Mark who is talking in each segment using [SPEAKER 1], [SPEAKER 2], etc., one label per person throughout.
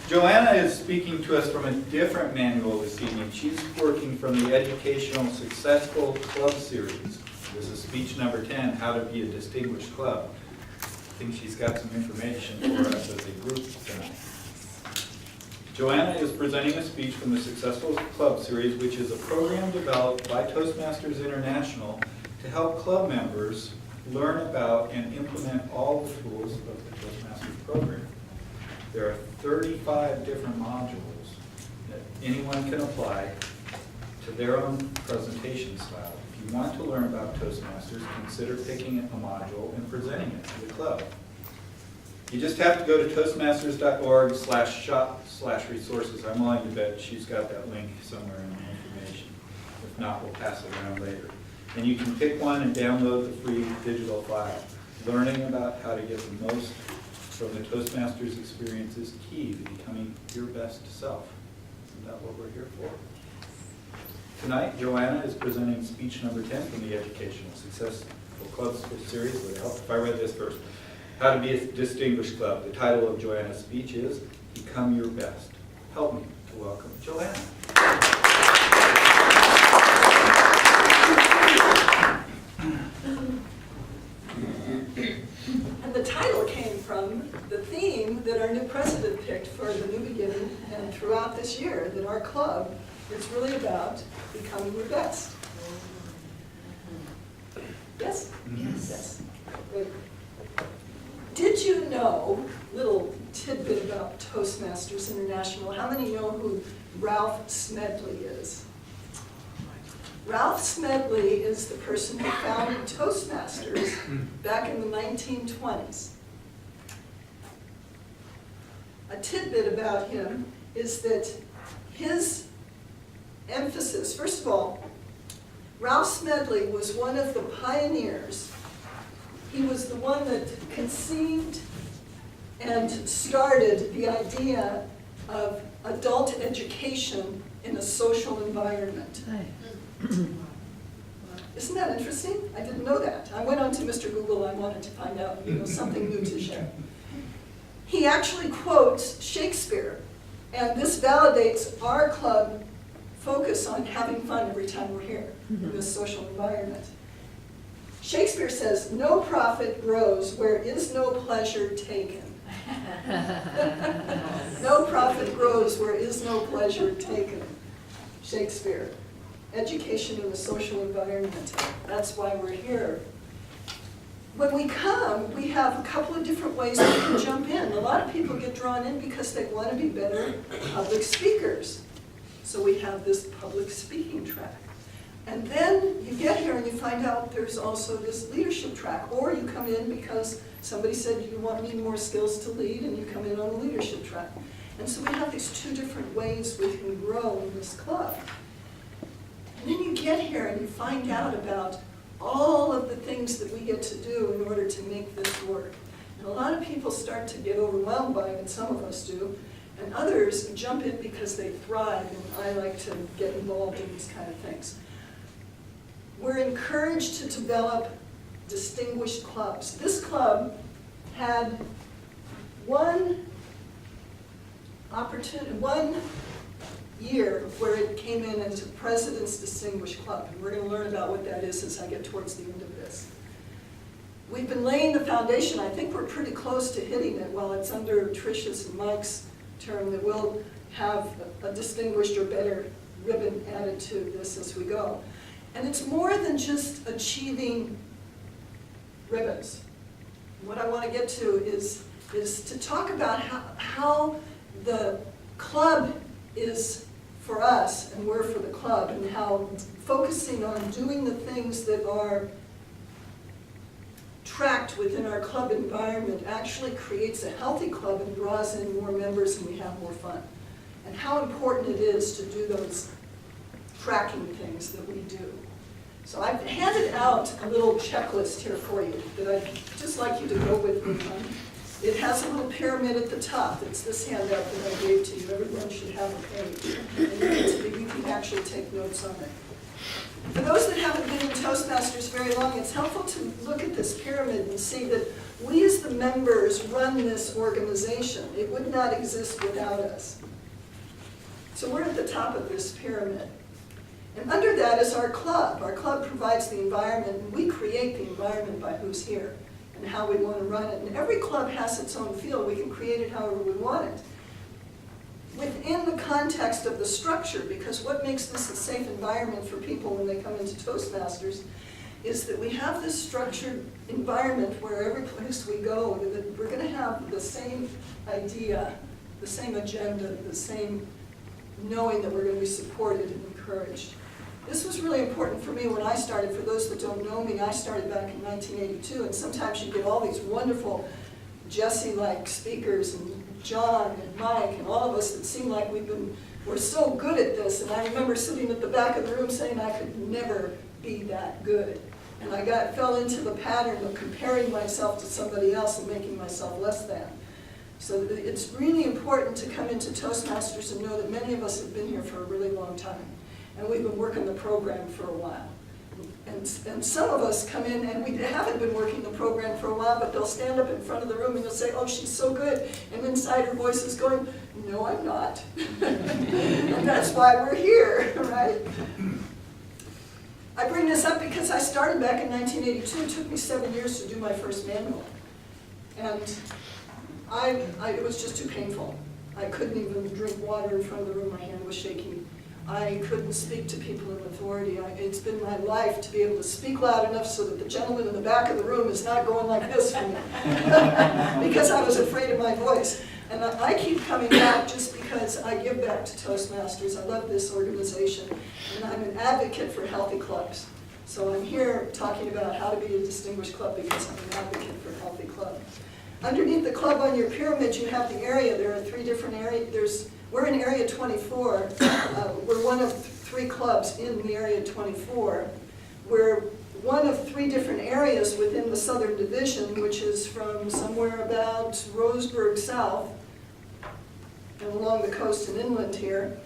[SPEAKER 1] Joanna is speaking to us from a different manual this evening. She's working from the Educational Successful Club Series. This is speech number 10, How to Be a Distinguished Club. I think she's got some information for us as a group tonight. Joanna is presenting a speech from the Successful Club Series, which is a program developed by Toastmasters International to help club members learn about and implement all the tools of the Toastmasters program. There are 35 different modules that anyone can apply to their own presentation style. If you want to learn about Toastmasters, consider picking a module and presenting it to the club. You just have to go to toastmasters.org/shop/resources. I'm willing to bet she's got that link somewhere in the information. If not, we'll pass it around later. And you can pick one and download the free digital file. Learning about how to get the most from the Toastmasters experience is key to becoming your best self. Isn't that what we're here for? Tonight, Joanna is presenting speech number 10 from the Educational Successful Club Series. Would it help if I read this first? How to Be a Distinguished Club. The title of Joanna's speech is Become Your Best. Help me to welcome Joanna.
[SPEAKER 2] And the title came from the theme that our new president picked for the new beginning and throughout this year, that our club is really about becoming your best. Yes? Yes. Great. Did you know, little tidbit about Toastmasters International, how many know who Ralph Smedley is? Ralph Smedley is the person who founded Toastmasters back in the 1920s. A tidbit about him is that his emphasis, first of all, Ralph Smedley was one of the pioneers. He was the one that conceived and started the idea of adult education in a social environment. Isn't that interesting? I didn't know that. I went on to Mr. Google. I wanted to find out, something new to share. He actually quotes Shakespeare, and this validates our club focus on having fun every time we're here in this social environment. Shakespeare says, "No profit grows where is no pleasure taken." No profit grows where is no pleasure taken. Shakespeare. Education in a social environment. That's why we're here. When we come, we have a couple of different ways we can jump in. A lot of people get drawn in because they want to be better public speakers. So we have this public speaking track. And then you get here and you find out there's also this leadership track. Or you come in because somebody said you need more skills to lead, and you come in on the leadership track. And so we have these two different ways we can grow in this club. And then you get here and you find out about all of the things that we get to do in order to make this work. And a lot of people start to get overwhelmed by it, and some of us do. And others jump in because they thrive, and I like to get involved in these kind of things. We're encouraged to develop distinguished clubs. This club had one year where it came in as a President's Distinguished Club. And we're going to learn about what that is as I get towards the end of this. We've been laying the foundation. I think we're pretty close to hitting it. While it's under Tricia's and Mike's term, that we'll have a distinguished or better ribbon added to this as we go. And it's more than just achieving ribbons. What I want to get to is to talk about how the club is for us, and we're for the club, and how focusing on doing the things that are tracked within our club environment actually creates a healthy club and draws in more members, and we have more fun. And how important it is to do those tracking things that we do. So I've handed out a little checklist here for you that I'd just like you to go with me on. It has a little pyramid at the top. It's this handout that I gave to you. Everyone should have a page. And you can actually take notes on it. For those that haven't been in Toastmasters very long, it's helpful to look at this pyramid and see that we as the members run this organization. It would not exist without us. So we're at the top of this pyramid. And under that is our club. Our club provides the environment, and we create the environment by who's here and how we want to run it. And every club has its own feel. We can create it however we want it. Within the context of the structure, because what makes this a safe environment for people when they come into Toastmasters is that we have this structured environment where every place we go, that we're going to have the same idea, the same agenda, the same knowing that we're going to be supported and encouraged. This was really important for me when I started. For those that don't know me, I started back in 1982, and sometimes you get all these wonderful Jesse-like speakers, and John and Mike and all of us that seem like we're so good at this. And I remember sitting at the back of the room saying I could never be that good. And I fell into the pattern of comparing myself to somebody else and making myself less than. So it's really important to come into Toastmasters and know that many of us have been here for a really long time. And we've been working the program for a while. And some of us come in and we haven't been working the program for a while, but they'll stand up in front of the room and they'll say, oh, she's so good. And inside her voice is going, no, I'm not. And that's why we're here, right? I bring this up because I started back in 1982. It took me 7 years to do my first manual. And it was just too painful. I couldn't even drink water in front of the room. My hand was shaking. I couldn't speak to people in authority. It's been my life to be able to speak loud enough so that the gentleman in the back of the room is not going like this for me. Because I was afraid of my voice. And I keep coming back just because I give back to Toastmasters. I love this organization. And I'm an advocate for healthy clubs. So I'm here talking about how to be a distinguished club because I'm an advocate for a healthy club. Underneath the club on your pyramid, you have the area. There are 3 different areas. We're in Area 24. We're one of 3 clubs in the Area 24. We're one of 3 different areas within the Southern Division, which is from somewhere about Roseburg south and along the coast and inland here.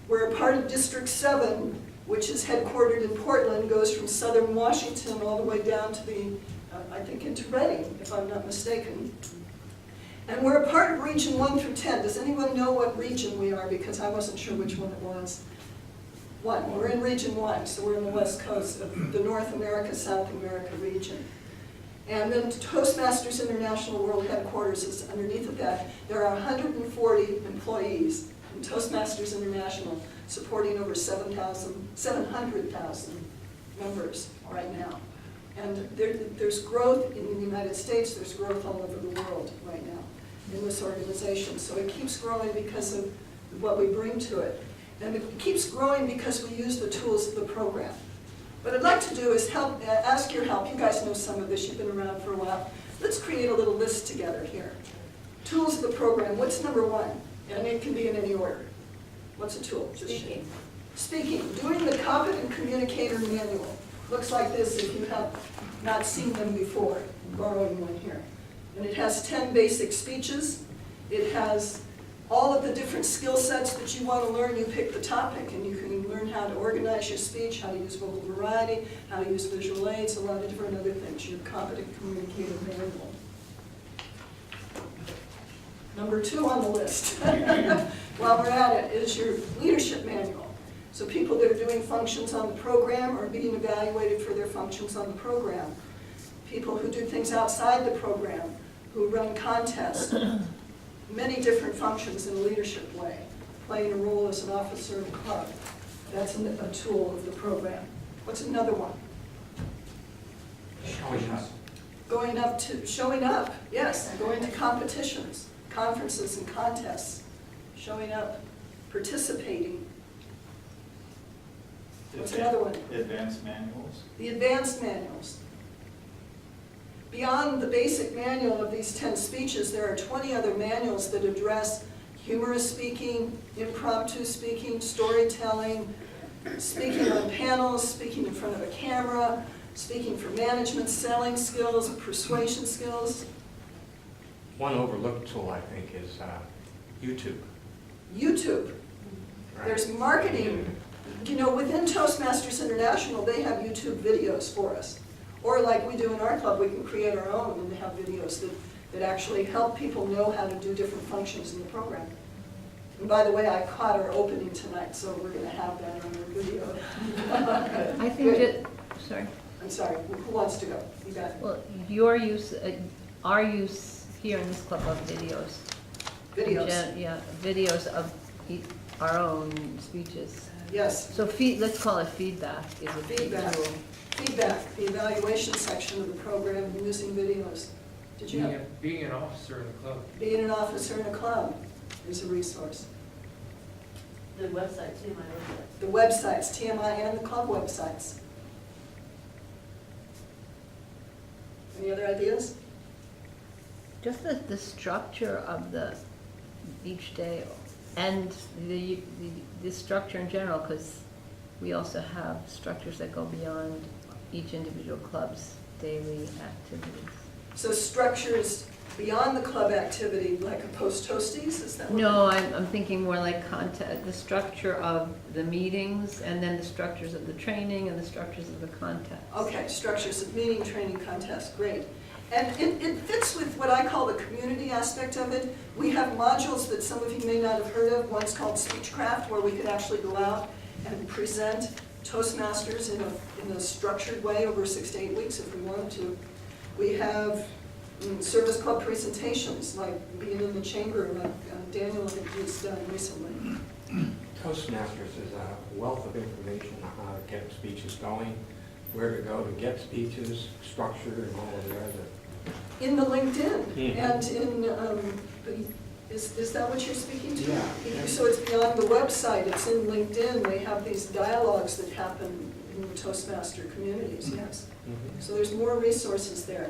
[SPEAKER 2] We're a part of District 7, which is headquartered in Portland, goes from southern Washington all the way down to I think into Reading, if I'm not mistaken. And we're a part of Region 1 through 10. Does anyone know what region we are? Because I wasn't sure which one it was. 1. We're in Region 1, so we're in the west coast of the North America, South America region. And then Toastmasters International World Headquarters is underneath of that. There are 140 employees in Toastmasters International supporting over 700,000 members right now. And there's growth in the United States, there's growth all over the world right now in this organization. So it keeps growing because of what we bring to it. And it keeps growing because we use the tools of the program. What I'd like to do is ask your help. You guys know some of this, you've been around for a while. Let's create a little list together here. Tools of the program, what's number 1? And it can be in any order. What's a tool?
[SPEAKER 3] Speaking.
[SPEAKER 2] Speaking, doing the Competent Communicator Manual. Looks like this if you have not seen them before. I'm borrowing one here. And it has 10 basic speeches. It has all of the different skill sets that you want to learn. You pick the topic and you can learn how to organize your speech, how to use vocal variety, how to use visual aids, a lot of different other things. Your Competent Communicator Manual. Number 2 on the list, while we're at it, is your Leadership Manual. So people that are doing functions on the program are being evaluated for their functions on the program. People who do things outside the program, who run contests, many different functions in a leadership way, playing a role as an officer in a club. That's a tool of the program. What's another one?
[SPEAKER 4] Showing up.
[SPEAKER 2] Showing up, yes, going to competitions, conferences and contests, showing up, participating. What's another one?
[SPEAKER 1] Advanced manuals.
[SPEAKER 2] The advanced manuals. Beyond the basic manual of these 10 speeches, there are 20 other manuals that address humorous speaking, impromptu speaking, storytelling, speaking on panels, speaking in front of a camera, speaking for management, selling skills, persuasion skills.
[SPEAKER 4] One overlooked tool, I think, is YouTube.
[SPEAKER 2] YouTube.
[SPEAKER 4] Right.
[SPEAKER 2] There's marketing You know, within Toastmasters International, they have YouTube videos for us. Or like we do in our club, we can create our own and have videos that actually help people know how to do different functions in the program. And by the way, I caught our opening tonight, so we're going to have that on our video.
[SPEAKER 3] I think
[SPEAKER 2] Good.
[SPEAKER 3] sorry.
[SPEAKER 2] I'm sorry, who wants to go? You got it.
[SPEAKER 3] Well, your use, our use here in this club of videos.
[SPEAKER 2] Videos.
[SPEAKER 3] Yeah, videos of our own speeches.
[SPEAKER 2] Yes,
[SPEAKER 3] So let's call it feedback is a
[SPEAKER 2] Feedback.
[SPEAKER 3] tool.
[SPEAKER 2] feedback, the evaluation section of the program using videos. Did you have?
[SPEAKER 5] Being an officer in the club.
[SPEAKER 2] Being an officer in a club is a resource.
[SPEAKER 6] The website, too, my website.
[SPEAKER 2] The websites, TMI and the club websites. Any other ideas?
[SPEAKER 3] Just the structure of each day and the structure in general, because we also have structures that go beyond each individual club's daily activities.
[SPEAKER 2] So structures beyond the club activity, like a post-toasties, is that what?
[SPEAKER 3] No, I'm thinking more like content, the structure of the meetings, and then the structures of the training and the structures of the content.
[SPEAKER 2] Okay, structures of meeting, training, contest, great. And it fits with what I call the community aspect of it. We have modules that some of you may not have heard of. One's called Speechcraft, where we could actually go out and present Toastmasters in a structured way over 6 to 8 weeks if we wanted to. We have service club presentations, like being in the chamber, like Daniel has done recently.
[SPEAKER 4] Toastmasters is a wealth of information on how to get speeches going, where to go to get speeches, structure, and all of the other.
[SPEAKER 2] In the LinkedIn,
[SPEAKER 4] Mhm.
[SPEAKER 2] and in, is that what you're speaking to?
[SPEAKER 4] Yeah.
[SPEAKER 2] So it's beyond the website, it's in LinkedIn, they have these dialogues that happen in the Toastmaster communities, yes.
[SPEAKER 4] Mhm.
[SPEAKER 2] So there's more resources there.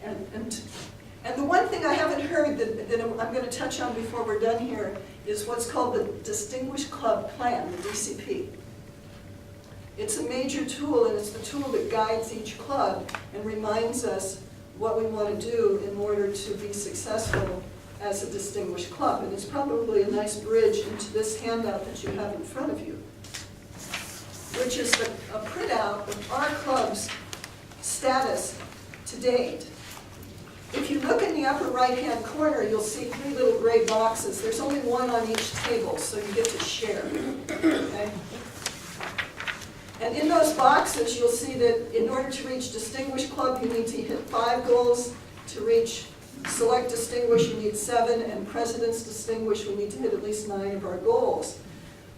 [SPEAKER 2] And the one thing I haven't heard that I'm going to touch on before we're done here is what's called the Distinguished Club Plan, the DCP. It's a major tool, and it's the tool that guides each club and reminds us what we want to do in order to be successful as a distinguished club. And it's probably a nice bridge into this handout that you have in front of you, which is a printout of our club's status to date. If you look in the upper right-hand corner, you'll see 3 little gray boxes. There's only one on each table, so you get to share. Okay? And in those boxes, you'll see that in order to reach Distinguished Club, you need to hit 5 goals. To reach Select Distinguished, you need 7, and President's Distinguished, we need to hit at least 9 of our goals.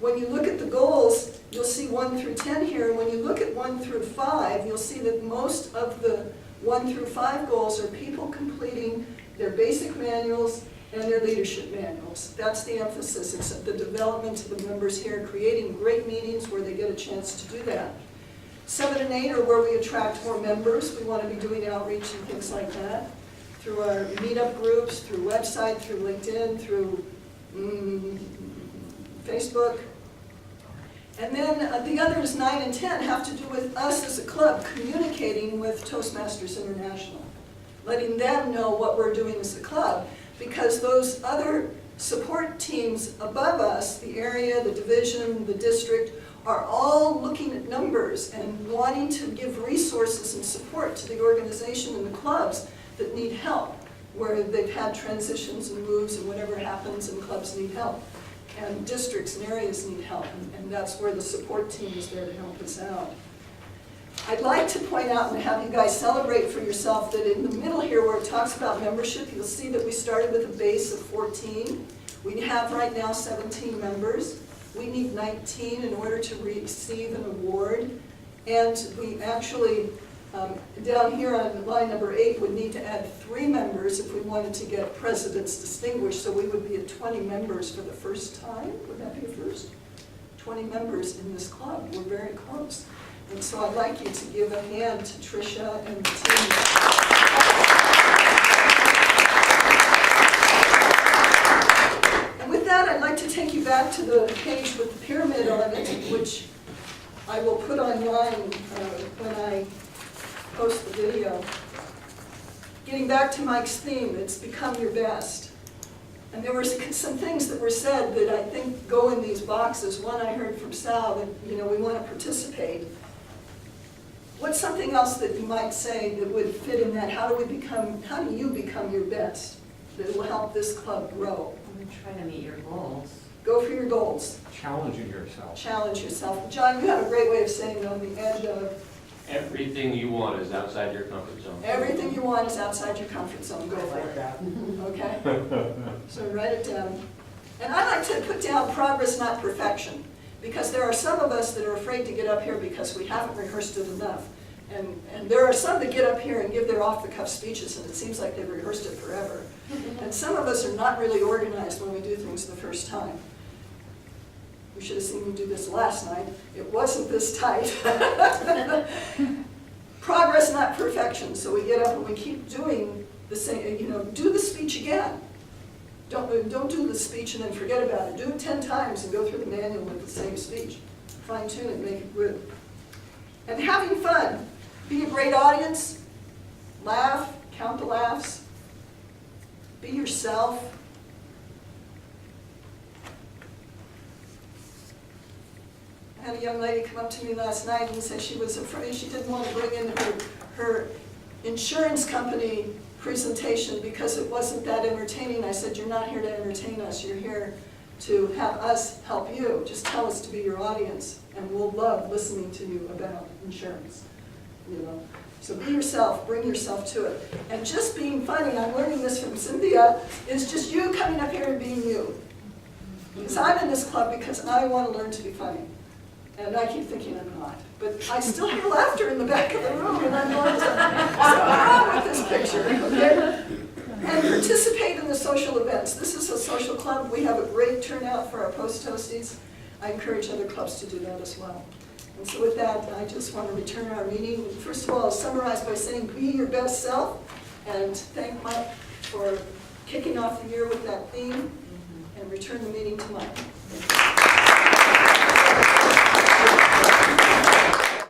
[SPEAKER 2] When you look at the goals, you'll see 1 through 10 here, and when you look at 1 through 5, you'll see that most of the 1 through 5 goals are people completing their basic manuals and their leadership manuals. That's the emphasis. It's the development of the members here, creating great meetings where they get a chance to do that. 7 and 8 are where we attract more members. We want to be doing outreach and things like that through our meetup groups, through website, through LinkedIn, through Facebook. And then the others, 9 and 10, have to do with us as a club communicating with Toastmasters International, letting them know what we're doing as a club, because those other support teams above us, the area, the division, the district, are all looking at numbers and wanting to give resources and support to the organization and the clubs that need help, where they've had transitions and moves and whatever happens and clubs need help. And districts and areas need help, and that's where the support team is there to help us out. I'd like to point out and have you guys celebrate for yourself that in the middle here where it talks about membership, you'll see that we started with a base of 14. We have right now 17 members. We need 19 in order to receive an award. And we actually, down here on line number 8, would need to add 3 members if we wanted to get President's Distinguished, so we would be at 20 members for the first time. Would that be a first? 20 members in this club. We're very close. And so I'd like you to give a hand to Tricia and the team. And with that, I'd like to take you back to the page with the pyramid on it, which I will put online when I post the video. Getting back to Mike's theme, it's become your best. And there were some things that were said that I think go in these boxes. One I heard from Sal that, we want to participate. What's something else that you might say that would fit in that? How do you become your best? That will help this club grow.
[SPEAKER 6] I'm trying to meet your goals.
[SPEAKER 2] Go for your goals.
[SPEAKER 4] Challenging yourself.
[SPEAKER 2] Challenge yourself. John, you have a great way of saying it on the end of
[SPEAKER 5] Everything you want is outside your comfort zone.
[SPEAKER 2] everything you want is outside your comfort zone. Go
[SPEAKER 6] I
[SPEAKER 2] for
[SPEAKER 6] like
[SPEAKER 2] it.
[SPEAKER 6] that.
[SPEAKER 2] Okay? So write it down. And I like to put down progress, not perfection, because there are some of us that are afraid to get up here because we haven't rehearsed it enough. And there are some that get up here and give their off-the-cuff speeches, and it seems like they've rehearsed it forever. And some of us are not really organized when we do things the first time. You should have seen me do this last night. It wasn't this tight. Progress, not perfection. So we get up and we keep doing the same, do the speech again. Don't do the speech and then forget about it. Do it 10 times and go through the manual with the same speech. Fine tune it, make it good. And having fun. Be a great audience. Laugh, count the laughs. Be yourself. I had a young lady come up to me last night and said she was afraid, she didn't want to bring in her insurance company presentation because it wasn't that entertaining. I said, you're not here to entertain us, you're here to have us help you. Just tell us to be your audience, and we'll love listening to you about insurance. So be yourself, bring yourself to it. And just being funny, I'm learning this from Cynthia, is just you coming up here and being you. Because I'm in this club because I want to learn to be funny. And I keep thinking I'm not. But I still hear laughter in the back of the room, and I'm going, something wrong with this picture, okay? And participate in the social events. This is a social club. We have a great turnout for our post-toasties. I encourage other clubs to do that as well. And so with that, I just want to return our meeting. First of all, I'll summarize by saying be your best self, and thank Mike for kicking off the year with that theme, and return the meeting to Mike.